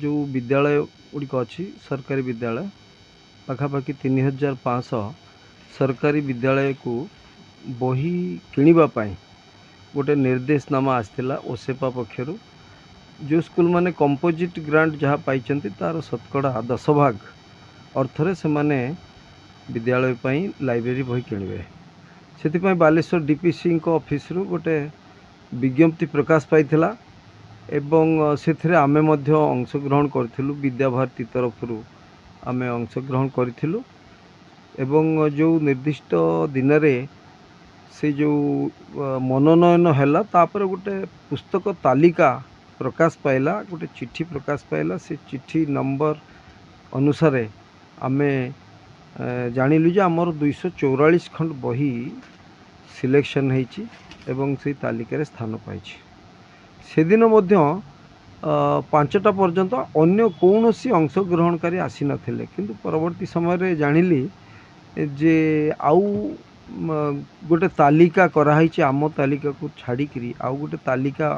जो विद्यालय गुड़िक अच्छी सरकारी विद्यालय पाखापाखि 3500 सरकारी विद्यालय को बही किणवाई गोटे निर्देशनामा आसाला ओसेपा पक्षर जो स्कूल माने कंपोजिट ग्रांट जहाँ पाई तार 10% भाग अर्थरे से माने विद्यालय लाइब्रेरी बही किणवे से बालेश्वर डीपीसी ऑफिस रु गोटे विज्ञप्ति प्रकाश पाई एवं से आमे मध्य अंशग्रहण करूँ विद्याभारती तरफ आमे अंशग्रहण करूँ एवं जो निर्दिष्ट दिन में से जो मनोनयन है तापर गोटे पुस्तक तालिका प्रकाश पाइला गोटे चिट्ठी प्रकाश पाइला से चिट्ठी नंबर अनुसार आमे जानिलु जे आमर 244 खंड बही सिलेक्शन होईची एवं से तालिका स्थान पाई से दिन मध्य 5टा पर्यंत अन्य कौन सी अंशग्रहणकारी आसी नथिले किंतु परवर्ती समय जानिली जे आउ गोटे तालिका कराई आम तालिका को छाड़ी आउ गोटे तालिका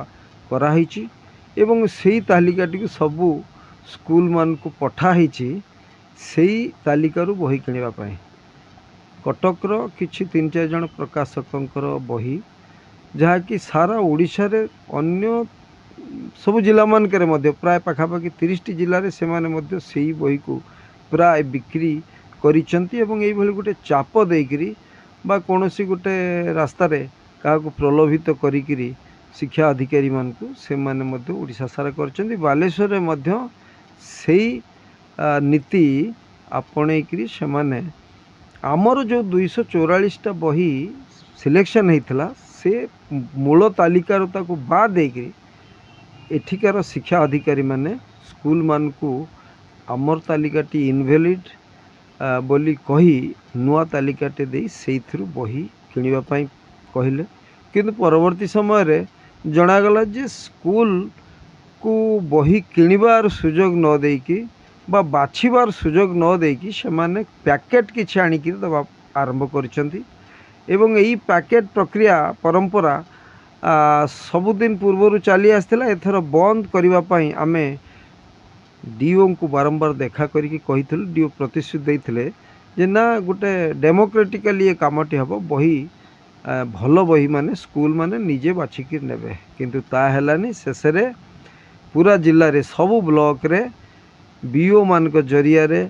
कराई एवं से तालिका टी सबू स्कूल मान को पठाई से तालिका रू बही किणवाई कटकर किछि 3-4 जन प्रकाशकंकर बही जहाँकि सारा ओडिशा रे अन्य सब जिला मानकरे मध्य प्राय पाखापाखि 30टी जिले में से बही को प्राय बिक्री करिसेंती एवं एई भली गोटे चाप देकरी बा कोनोसी गोटे रास्ता रे का प्रलोभित करिकिरी शिक्षा अधिकारी मान को से माने मध्य ओडिशा सारा करचंती बालेश्वर रे मध्य सेही नीति आपणेकरी से माने आमर जो 244टा बही सिलेक्शन होता से मूल तालिकार ताको बाद देकरी एठिकार शिक्षा अधिकारी माने स्कूल मान को आमर तालिकाटी इनवैलिड बोली कही नुआ तालिकाटे दे सेइथरु बही किणवाई कहले किंतु परवर्ती समय रे जनागला जे स्कूल को बही किणवार सुजोग न देकी बा बाछिबार सुजोग न देकी से माने पैकेट किछि आनिकी दबा आरंभ करिसेंती एवं एई पैकेट प्रक्रिया परंपरा सबुदिन पूर्व चली आसला एथर बंद करने पाई आमे डीओ को बारंबार देखा करी कही डीओ प्रतिश्रुति देते जे ना गोटे डेमोक्रेटिकली ये कामटी हम बही भल बही माने स्कूल माने निजे बाछिकी नेबे किंतु ता हेलानी शेष रे पूरा जिल्ला रे सबु ब्लॉक रे बीओ मान को जरिया रे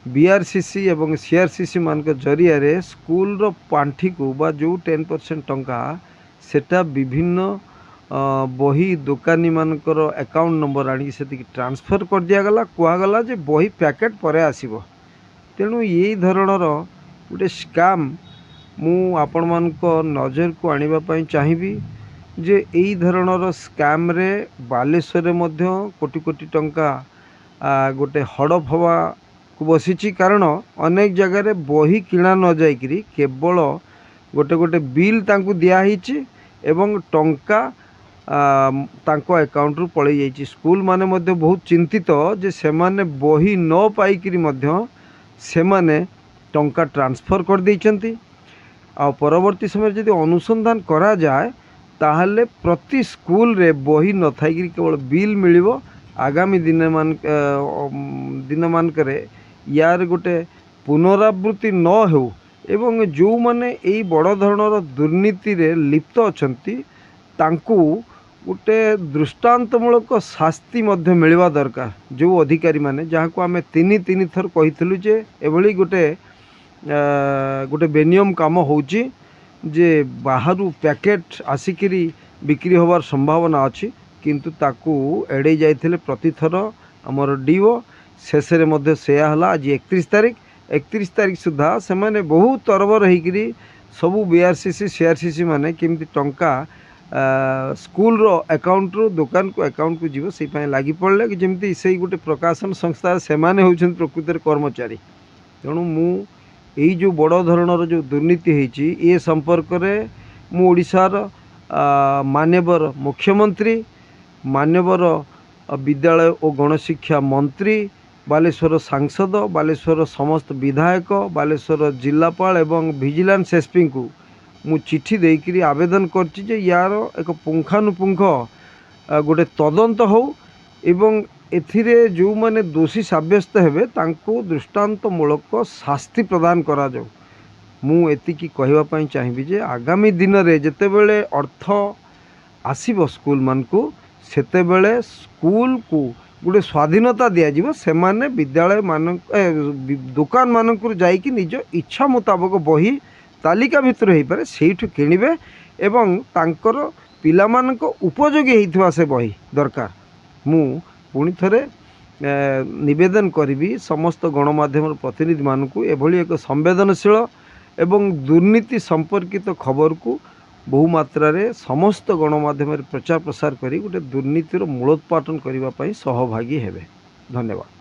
बीआरसीसी एवं सीआरसीसी मान को जरिया रे स्कूल रो पांठी को बा जो 10% टंका सेटा विभिन्न बही दुकानी मानकर अकाउंट नंबर आनी से ट्रांसफर कर दिगला कहगला जे बही पैकेट पर आसब तेणु यही धरणर गोटे स्काम मु आपण मान नजर को आने चाहिए जे यही धरणर स्काम रे बालेश्वर मध्य कोटी कोटी टंका गोटे हड़प हवा को बसी कारण अनेक जगह बही किणा न जाइकरी केवल गोटे गोटे बिल तांकु दियाही एवं टंका तांको अकाउंट रु पड़े जाइए स्कूल माने मध्य बहुत चिंतित जे सेमाने बही न पाइकरी मध्य सेमाने टंका ट्रांसफर कर देइचंती आ परवर्ती समय जदि अनुसंधान करा जाए ताहले प्रति स्कूल रे बही न थाइकरी केवल बिल मिलिबो आगामी दिन मानकरे यार गोटे पुनरावृत्ति न हो एवं जो माने एई बड़ धरणर दुर्नीति रे लिप्त अछंती तांकू गोटे दृष्टांतमूलक शास्ति मध्य मिलवा दरकार जो अधिकारी माने जहाँ को आमे तीन थर कहितलु जे एभली गोटे गोटे बेनियम काम होउची जे बाहरु पैकेट आसिकिरी बिक्री होवार संभावना अछि किंतु ताकू एड़े जाइथिले प्रतिथर हमर डीओ शेष रे मध्य सेया हला आज 31 तारीख सुधा से माने बहुत तरबर होइकरी सबू बीआरसीसी सीआरसीसी माने केमती टंका स्कूल रो अकाउंट रो दुकान को अकाउंट को जीव से लगी पड़े कि जमी से गोटे प्रकाशन संस्था से माने होउछन प्रकृतिर कर्मचारी तेणु मु यही जो बड़ धरणर जो दुर्नीति होइछि ए संपर्क रे मु ओडिशार मान्यवर मुख्यमंत्री मान्यवर विद्यालय और गणशिक्षा मंत्री बालेश्वर सांसद बालेश्वर समस्त विधायक बालेश्वर जिलापाल एवं विजिलेंस एसपी को मु चिट्ठी देकरी आवेदन करछि जे यार एक पुंखानुपुंख गोटे तदंत हो एवं एथिरे जो माने दोषी साब्यस्त हेबे तांको दृष्टांतमूलक शास्ति प्रदान करा जाऊ। मु एतिकी कहवा पई चाहिबी जे आगामी दिन रे जेतेबेले अर्थ आसीबो स्कूल मानकू सेतेबेले स्कूल को गोटे स्वाधीनता दिया से माने विद्यालय मान दुकान मानक जाइकी निज इच्छा मुताबक बही तालिका भितर हो पारे सेठू किणवे एवं तांकर पिलामानक उपयोगी होइथिबा से बही दरकार। मु पुणी थरे निवेदन करी समस्त गणमाध्यम प्रतिनिधि मानक एभली एक संवेदनशील एवं दुर्नीति संपर्कित खबर को बहुमात्रा रे समस्त गणमाध्यम प्रचार प्रसार करी गोटे दुर्नीतिर मूलोत्पाटन करने सहभागी हेबे। धन्यवाद।